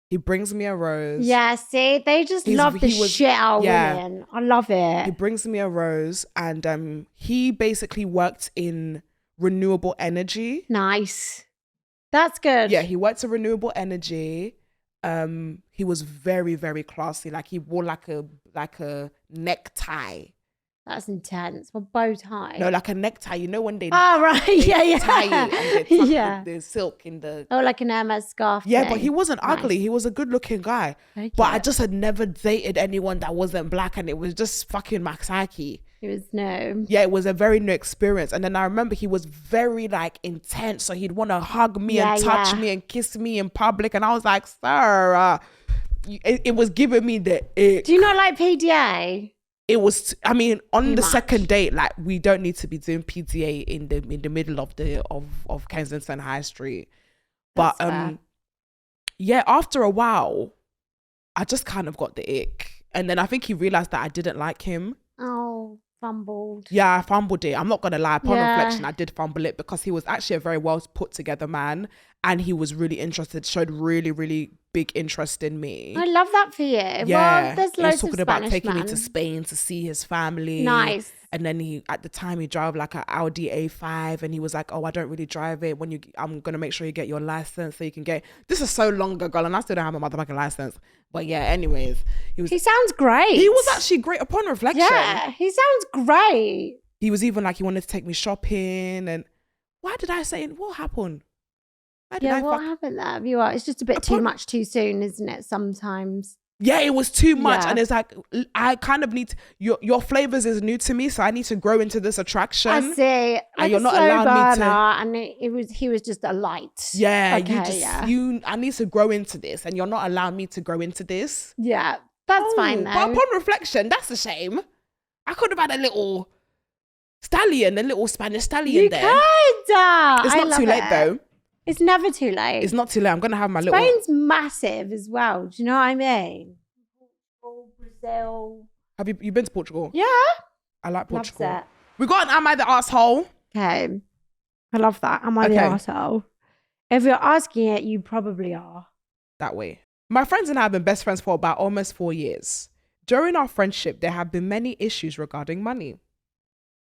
Yeah, see, they just love the shit out of women. I love it. He brings me a rose and he basically worked in renewable energy. Nice. That's good. Yeah, he worked in renewable energy. He was very, very classy. Like he wore like a necktie. That's intense. Well, bow tie. No, like a necktie. You know when they right. they tie it and they tuck the silk in the... Oh, like an Hermes scarf Yeah, but he wasn't ugly. He was a good looking guy. Okay. But I just had never dated anyone that wasn't black and it was just fucking Maxaki. It was no. Yeah, it was a very new experience. And then I remember he was very like intense. So he'd want to hug me and touch me and kiss me in public. And I was like, sir, it was giving me the ick. Do you not like PDA? It was, I mean, on the second date, like we don't need to be doing PDA in the middle of Kensington High Street. But yeah, after a while, I just kind of got the ick. And then I think he realized that I didn't like him. Oh, fumbled. Yeah, I fumbled it. I'm not going to lie. Upon reflection, I did fumble it because he was actually a very well put together man. And he was really interested, showed really, really big interest in me. I love that for you. Yeah. Well, there's loads of Spanish he was talking about taking me to Spain to see his family. Nice. And then at the time he drove like an Audi A5 and he was like, oh, I don't really drive it. I'm going to make sure you get your license so you can get, this is so long ago and I still don't have a motherfucking license. But yeah, anyways. He sounds great. He was actually great upon reflection. Yeah, he sounds great. He was even like, he wanted to take me shopping and why did I say, what happened? What happened there? It's just a bit too much too soon, isn't it? Sometimes. Yeah, it was too much. And it's like, I kind of need your flavors is new to me. So I need to grow into this attraction. I see. Like and you're not allowed me to. And he was just a light. Yeah. I need to grow into this and you're not allowing me to grow into this. Yeah. That's fine though. But upon reflection, that's a shame. I could have had a little Spanish stallion there. It's not too late though. It's never too late. It's not too late. I'm going to have my little... Spain's massive as well. Do you know what I mean? Portugal, Brazil. Have you been to Portugal? Yeah. I like Portugal. Loves it. We got an Am I the Arsehole? Okay. I love that. Am I the arsehole? If you're asking it, you probably are. That way. My friends and I have been best friends for about almost 4 years. During our friendship, there have been many issues regarding money.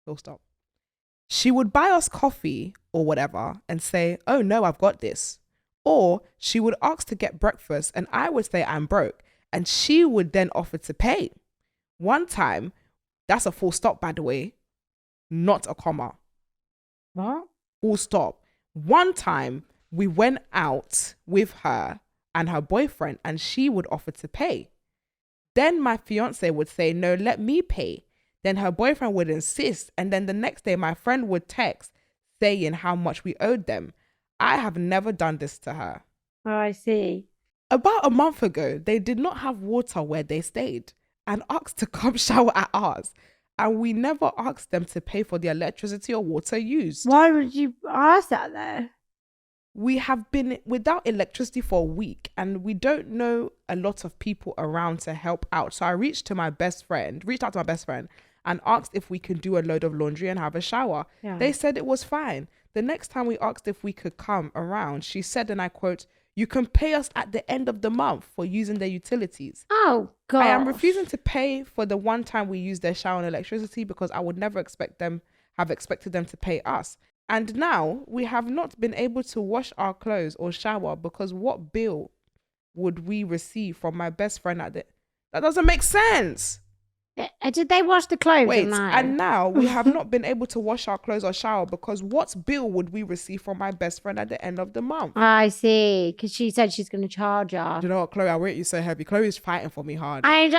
Full stop. She would buy us coffee or whatever and say, oh no, I've got this. Or she would ask to get breakfast and I would say I'm broke. And she would then offer to pay. One time, that's a full stop, by the way, not a comma. What? Full stop. One time, we went out with her and her boyfriend and she would offer to pay. Then my fiance would say, no, let me pay. Then her boyfriend would insist. And then the next day, my friend would text saying how much we owed them. I have never done this to her. Oh, I see. About a month ago, they did not have water where they stayed and asked to come shower at ours. And we never asked them to pay for the electricity or water used. Why would you ask that though? We have been without electricity for a week and we don't know a lot of people around to help out. So I reached out to my best friend and asked if we could do a load of laundry and have a shower. Yeah. They said it was fine. The next time we asked if we could come around, she said, and I quote, you can pay us at the end of the month for using their utilities. Oh, God. I am refusing to pay for the one time we use their shower and electricity because I would never expected them to pay us. And now we have not been able to wash our clothes or shower because what bill would we receive from my best friend at the... That doesn't make sense. Did they wash the clothes? Wait, and now we have not been able to wash our clothes or shower because what bill would we receive from my best friend at the end of the month? I see, because she said she's going to charge her. Do you know what, Chloe? I rate you so heavy. Chloe's fighting for me hard. I'm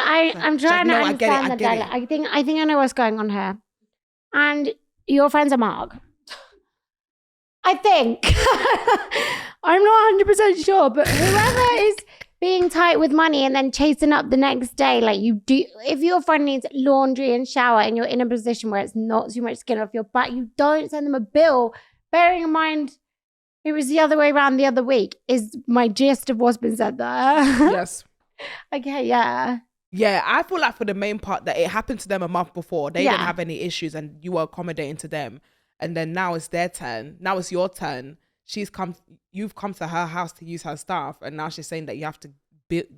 trying to understand the dialogue. I I think I know what's going on here. And your friends are Mark. I think. I'm not 100% sure, but whoever is being tight with money and then chasing up the next day, like you do, if your friend needs laundry and shower and you're in a position where it's not too much skin off your back, you don't send them a bill. Bearing in mind, it was the other way around the other week, is my gist of what's been said there. Yes. Okay, yeah. Yeah, I feel like for the main part that it happened to them a month before. They didn't have any issues and you were accommodating to them. And then now it's their turn. Now it's your turn. You've come to her house to use her stuff, and now she's saying that you have to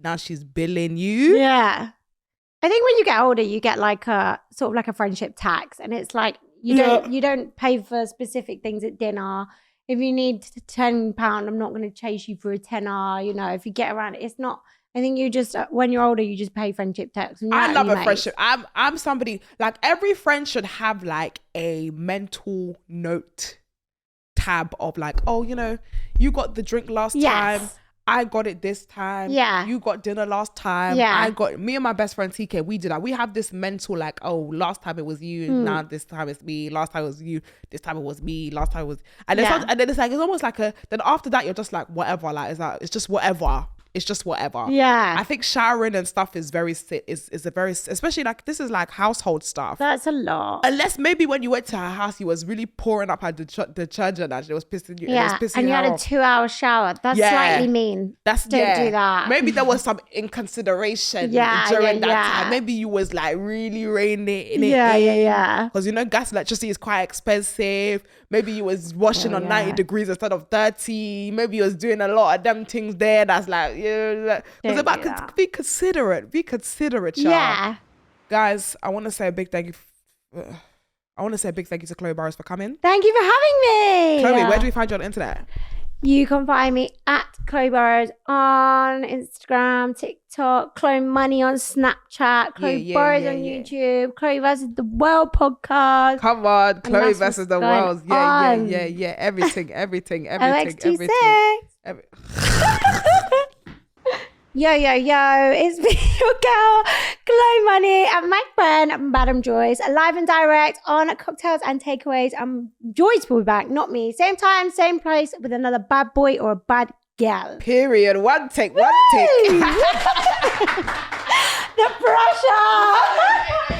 now she's billing you. Yeah. I think when you get older, you get like a sort of like a friendship tax, and it's like you don't pay for specific things at dinner. If you need £10, I'm not going to chase you for a tenner. You know, if you get around, it's not. I think you just when you're older, you just pay friendship tax. I love a friendship. I'm somebody like every friend should have like a mental note tab of like, oh, you know, you got the drink last time, I got it this time, you got dinner last time, me and my best friend TK, we do that. We have this mental like, oh, last time it was you, now this time it's me, last time it was you, this time it was me, last time it was, and then it's like, it's almost like then after that you're just like whatever, like it's just whatever. It's just whatever. Yeah. I think showering and stuff is a very, especially like, this is like household stuff. That's a lot. Unless maybe when you went to her house, you was really pouring up at the charger and it was pissing you. Yeah. And you had a 2-hour shower. That's slightly mean. Don't do that. Maybe there was some inconsideration during that time. Maybe you was like really reining it in. Yeah. Because you know, gas electricity is quite expensive. Maybe you was washing on 90 degrees instead of 30. Maybe you was doing a lot of them things there. That's like, because about be considerate, y'all. Yeah, guys, I want to say a big thank you. To Chloe Burrows for coming. Thank you for having me. Chloe, where do we find you on the internet? You can find me at Chloe Burrows on Instagram, TikTok, Chloe Money on Snapchat, Chloe Burrows on YouTube, Chloe versus the World podcast. Come on, Chloe versus the World. Yeah. Everything. Yo, it's me, your girl, Chloe Money, and my friend, Madam Joyce, live and direct on Cocktails and Takeaways. Joyce will be back, not me. Same time, same place, with another bad boy or a bad gal. Period. One take. The pressure.